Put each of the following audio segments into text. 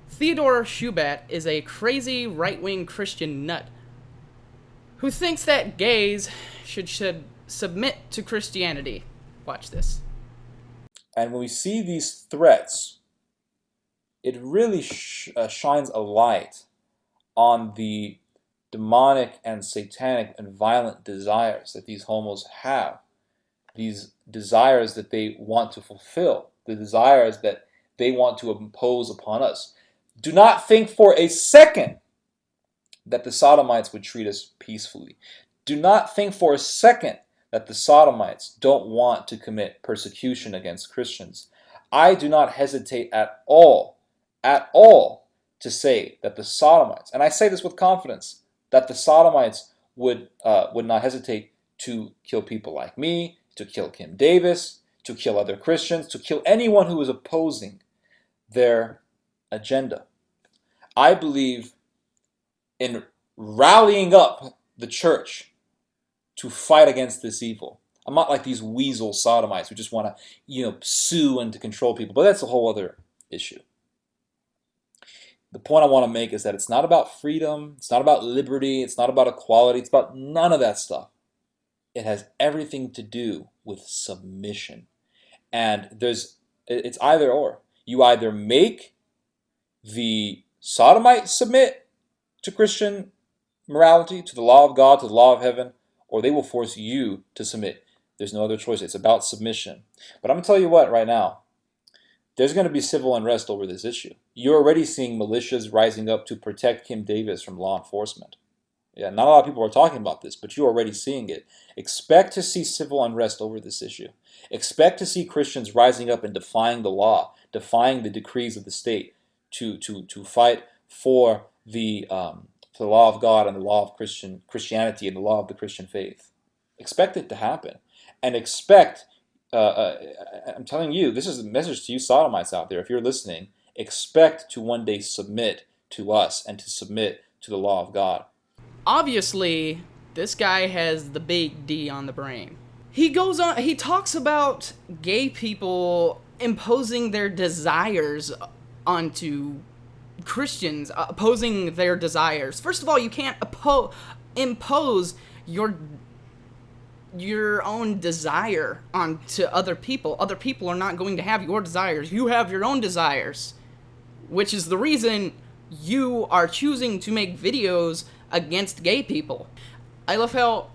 Theodore Shoebat is a crazy right-wing Christian nut who thinks that gays should submit to Christianity. Watch this. And when we see these threats, it really shines a light on the demonic and satanic and violent desires that these homos have. These desires that they want to fulfill, the desires that they want to impose upon us. Do not think for a second that the Sodomites would treat us peacefully. Do not think for a second that the Sodomites don't want to commit persecution against Christians. I do not hesitate at all, to say that the Sodomites, and I say this with confidence, that the Sodomites would not hesitate to kill people like me, to kill Kim Davis, to kill other Christians, to kill anyone who is opposing their agenda. I believe in rallying up the church to fight against this evil. I'm not like these weasel sodomites who just want to, sue and to control people, but that's a whole other issue. The point I want to make is that it's not about freedom, it's not about liberty, it's not about equality, it's about none of that stuff. It has everything to do with submission. And it's either or. You either make the sodomite submit to Christian morality, to the law of God, to the law of heaven, or they will force you to submit. There's no other choice. It's about submission. But I'm going to tell you what right now. There's going to be civil unrest over this issue. You're already seeing militias rising up to protect Kim Davis from law enforcement. Yeah, not a lot of people are talking about this, but you're already seeing it. Expect to see civil unrest over this issue. Expect to see Christians rising up and defying the law, defying the decrees of the state, to fight for the law of God and the law of Christianity and the law of the Christian faith. Expect it to happen, and expect. I'm telling you, this is a message to you sodomites out there. If you're listening, expect to one day submit to us and to submit to the law of God. Obviously, this guy has the big D on the brain. He goes on, he talks about gay people imposing their desires onto Christians, opposing their desires. First of all, you can't impose your own desire onto other people. Other people are not going to have your desires. You have your own desires, which is the reason you are choosing to make videos against gay people. I love how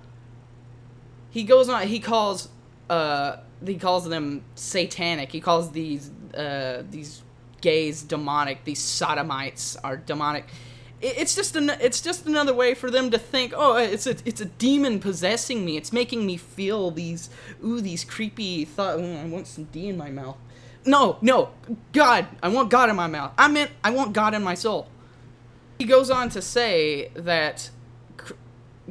he goes on. He calls them satanic. He calls these gays demonic. These sodomites are demonic. It's just another way for them to think, oh, it's a demon possessing me. It's making me feel these creepy thoughts. I want some D in my mouth. No, God. I want God in my mouth. I want God in my soul. He goes on to say that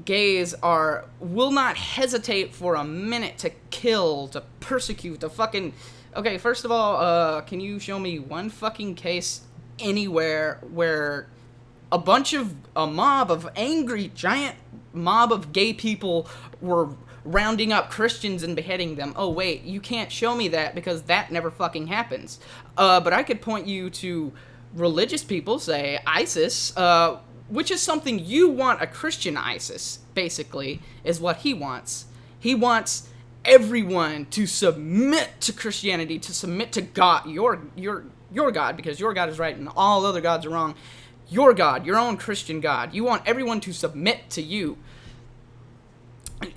gays will not hesitate for a minute to kill, to persecute, to fucking... Okay, first of all, can you show me one fucking case anywhere where giant mob of gay people were rounding up Christians and beheading them? Oh, wait, you can't show me that because that never fucking happens. But I could point you to religious people, say ISIS, which is something you want. A Christian ISIS, basically, is what he wants. He wants everyone to submit to Christianity, to submit to God, your God, because your God is right and all other gods are wrong. Your God, your own Christian God. You want everyone to submit to you.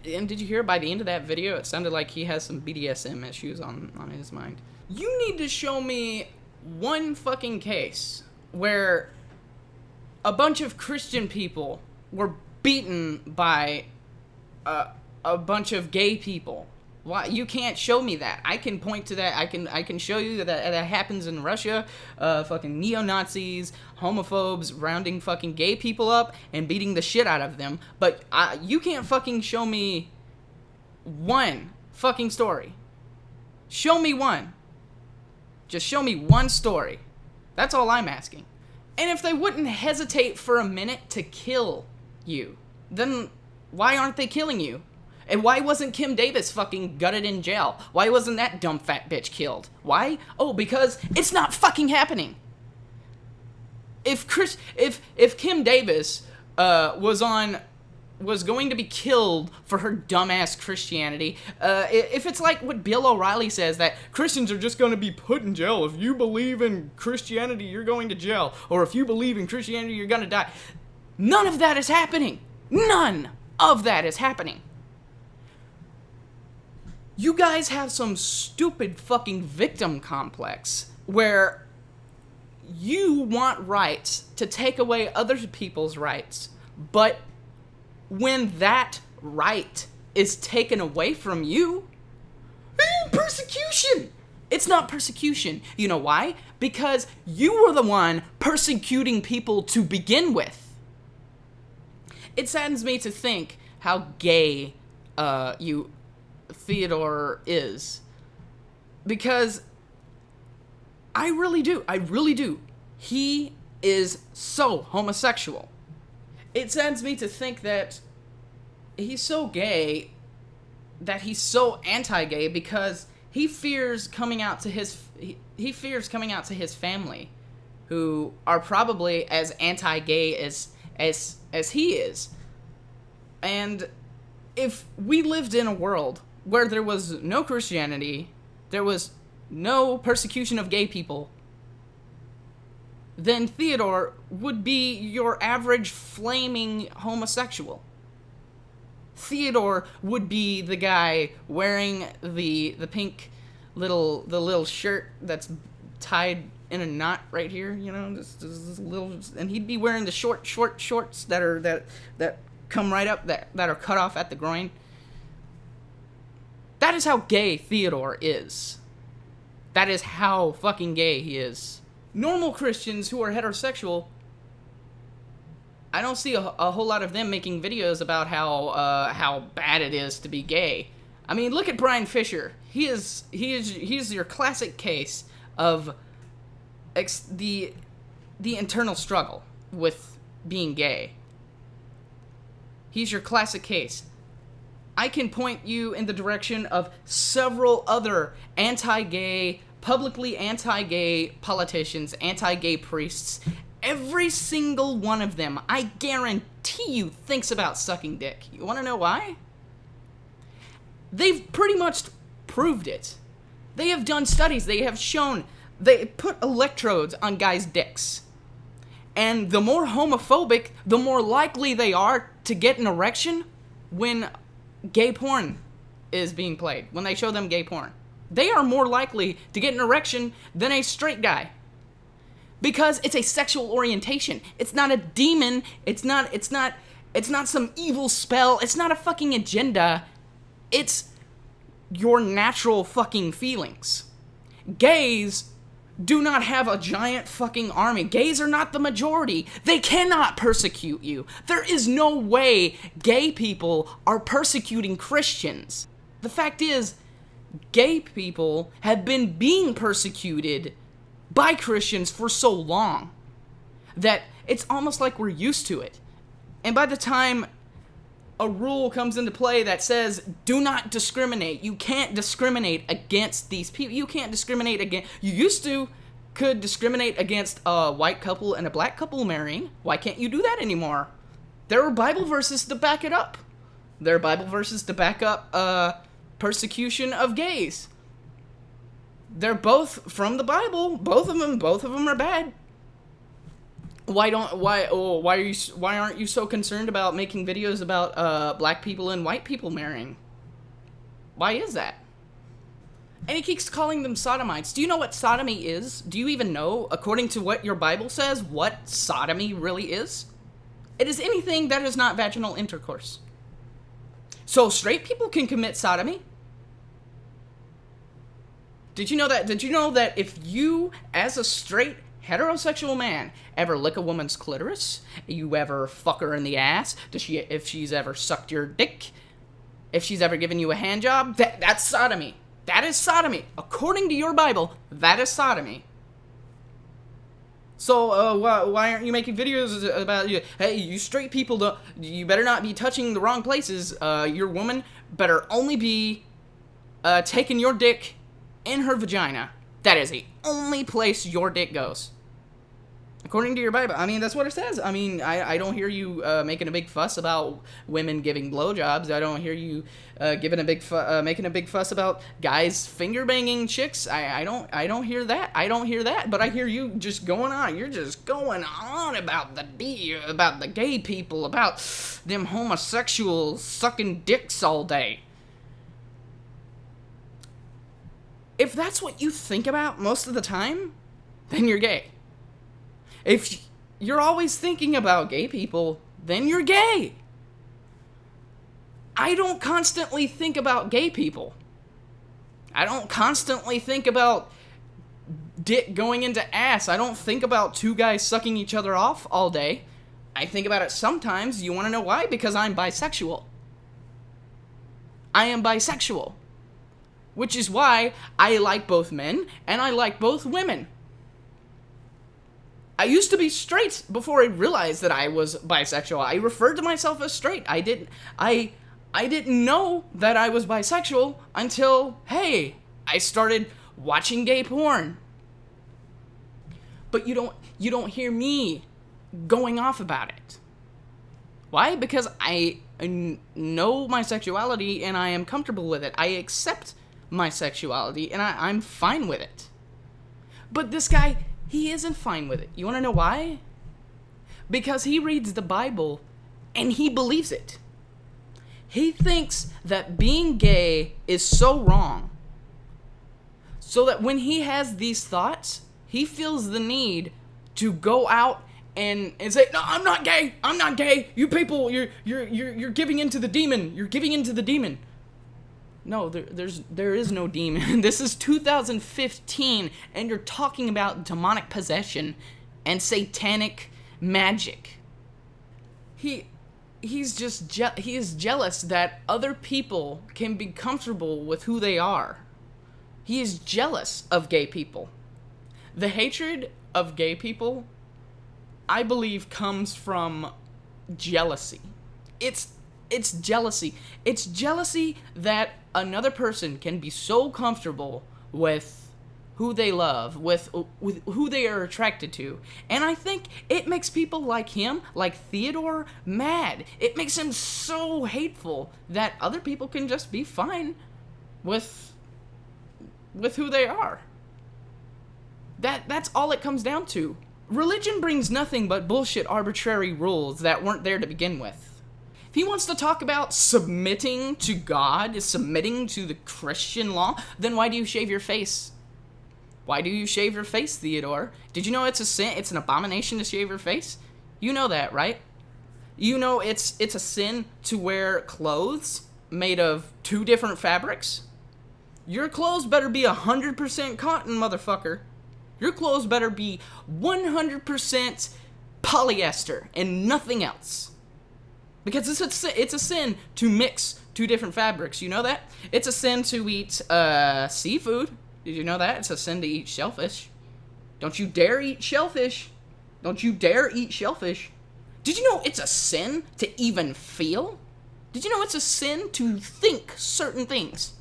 And did you hear by the end of that video, it sounded like he has some BDSM issues on his mind. You need to show me one fucking case where a bunch of Christian people were beaten by a bunch of gay people. Why? You can't show me that. I can point to that. I can show you that happens in Russia. Fucking neo-Nazis, homophobes rounding fucking gay people up and beating the shit out of them. But you can't fucking show me one fucking story. Show me one. Just show me one story. That's all I'm asking. And if they wouldn't hesitate for a minute to kill you, then why aren't they killing you? And why wasn't Kim Davis fucking gutted in jail? Why wasn't that dumb fat bitch killed? Why? Oh, because it's not fucking happening. if Kim Davis was going to be killed for her dumbass Christianity, if it's like what Bill O'Reilly says, that Christians are just going to be put in jail. If you believe in Christianity, you're going to jail. Or if you believe in Christianity, you're going to die. None of that is happening. None of that is happening. You guys have some stupid fucking victim complex where you want rights to take away other people's rights, but when that right is taken away from you, persecution! It's not persecution. You know why? Because you were the one persecuting people to begin with. It saddens me to think how gay Theodore is. Because I really do. He is so homosexual. It saddens me to think that he's so gay, that he's so anti-gay, because he fears coming out to his family, who are probably as anti-gay as he is. And if we lived in a world where there was no Christianity, there was no persecution of gay people, then Theodore would be your average flaming homosexual. Theodore would be the guy wearing the pink little shirt that's tied in a knot right here, you know, this little, and he'd be wearing the short shorts that come right up, that are cut off at the groin. That is how gay Theodore is. That is how fucking gay he is. Normal Christians who are heterosexual, I don't see a whole lot of them making videos about how bad it is to be gay. I mean, look at Brian Fisher. He's your classic case of the internal struggle with being gay. He's your classic case. I can point you in the direction of several other publicly anti-gay politicians, anti-gay priests. Every single one of them, I guarantee you, thinks about sucking dick. You want to know why? They've pretty much proved it. They have done studies. They have shown. They put electrodes on guys' dicks. And the more homophobic, the more likely they are to get an erection when gay porn is being played. When they show them gay porn. They are more likely to get an erection than a straight guy. Because it's a sexual orientation. It's not a demon. It's not some evil spell. It's not a fucking agenda. It's your natural fucking feelings. Gays do not have a giant fucking army. Gays are not the majority. They cannot persecute you. There is no way gay people are persecuting Christians. The fact is, gay people have been being persecuted by Christians for so long that it's almost like we're used to it. And by the time a rule comes into play that says, do not discriminate, you can't discriminate against these people, you can't discriminate against, could discriminate against a white couple and a black couple marrying. Why can't you do that anymore? There are Bible verses to back it up. There are Bible verses to back up persecution of gays. They're both from the Bible. Both of them are bad. Why aren't you so concerned about making videos about black people and white people marrying? Why is that? And he keeps calling them sodomites. Do you know what sodomy is? Do you even know, according to what your Bible says, what sodomy really is? It is anything that is not vaginal intercourse. So straight people can commit sodomy. Did you know that? Did you know that if you, as a straight heterosexual man, ever lick a woman's clitoris, you ever fuck her in the ass, if she's ever sucked your dick, if she's ever given you a hand job, that's sodomy. That is sodomy. According to your Bible, that is sodomy. So why aren't you making videos about, hey, you straight people, you better not be touching the wrong places. Your woman better only be taking your dick in her vagina. That is the only place your dick goes. According to your Bible. I mean, that's what it says. I mean, I don't hear you making a big fuss about women giving blowjobs. I don't hear you making a big fuss about guys finger banging chicks. I don't hear that. I don't hear that. But I hear you just going on. You're just going on about the gay people, about them homosexuals sucking dicks all day. If that's what you think about most of the time, then you're gay. If you're always thinking about gay people, then you're gay. I don't constantly think about gay people. I don't constantly think about dick going into ass. I don't think about two guys sucking each other off all day. I think about it sometimes. You want to know why? Because I'm bisexual. I am bisexual. Which is why I like both men and I like both women. I used to be straight before I realized that I was bisexual. I referred to myself as straight. I didn't know that I was bisexual until, hey, I started watching gay porn. But you don't hear me going off about it. Why? Because I know my sexuality and I am comfortable with it. I accept my sexuality and I'm fine with it. But this guy, he isn't fine with it. You want to know why? Because he reads the Bible and he believes it. He thinks that being gay is so wrong. So that when he has these thoughts, he feels the need to go out and say, "No, I'm not gay. I'm not gay. You people, you're giving into the demon. You're giving into the demon." No, there is no demon. This is 2015, and you're talking about demonic possession and satanic magic. He is jealous that other people can be comfortable with who they are. He is jealous of gay people. The hatred of gay people, I believe, comes from jealousy. It's jealousy. It's jealousy that another person can be so comfortable with who they love, with who they are attracted to. And I think it makes people like him, like Theodore, mad. It makes him so hateful that other people can just be fine with who they are. That's all it comes down to. Religion brings nothing but bullshit arbitrary rules that weren't there to begin with. If he wants to talk about submitting to God, submitting to the Christian law, then why do you shave your face? Why do you shave your face, Theodore? Did you know it's a sin? It's an abomination to shave your face? You know that, right? You know it's a sin to wear clothes made of two different fabrics? Your clothes better be 100% cotton, motherfucker. Your clothes better be 100% polyester and nothing else. Because it's a sin to mix two different fabrics. You know that? It's a sin to eat seafood. Did you know that? It's a sin to eat shellfish. Don't you dare eat shellfish. Don't you dare eat shellfish. Did you know it's a sin to even feel? Did you know it's a sin to think certain things?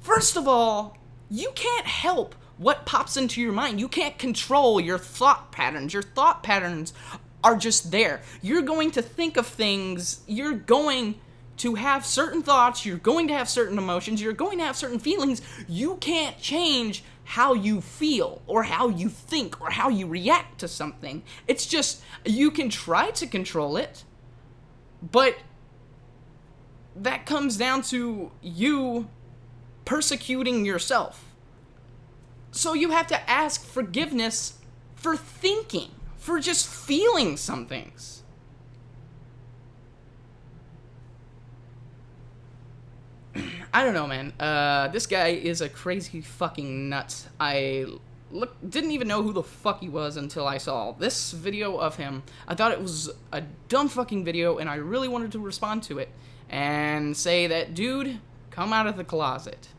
First of all, you can't help what pops into your mind. You can't control your thought patterns. Your thought patterns are just there. You're going to think of things. You're going to have certain thoughts. You're going to have certain emotions. You're going to have certain feelings. You can't change how you feel or how you think or how you react to something. It's just, you can try to control it, but that comes down to you persecuting yourself. So you have to ask forgiveness for thinking, for just feeling some things. I don't know, man. This guy is a crazy fucking nut. I didn't even know who the fuck he was until I saw this video of him. I thought it was a dumb fucking video, and I really wanted to respond to it and say that, dude, come out of the closet.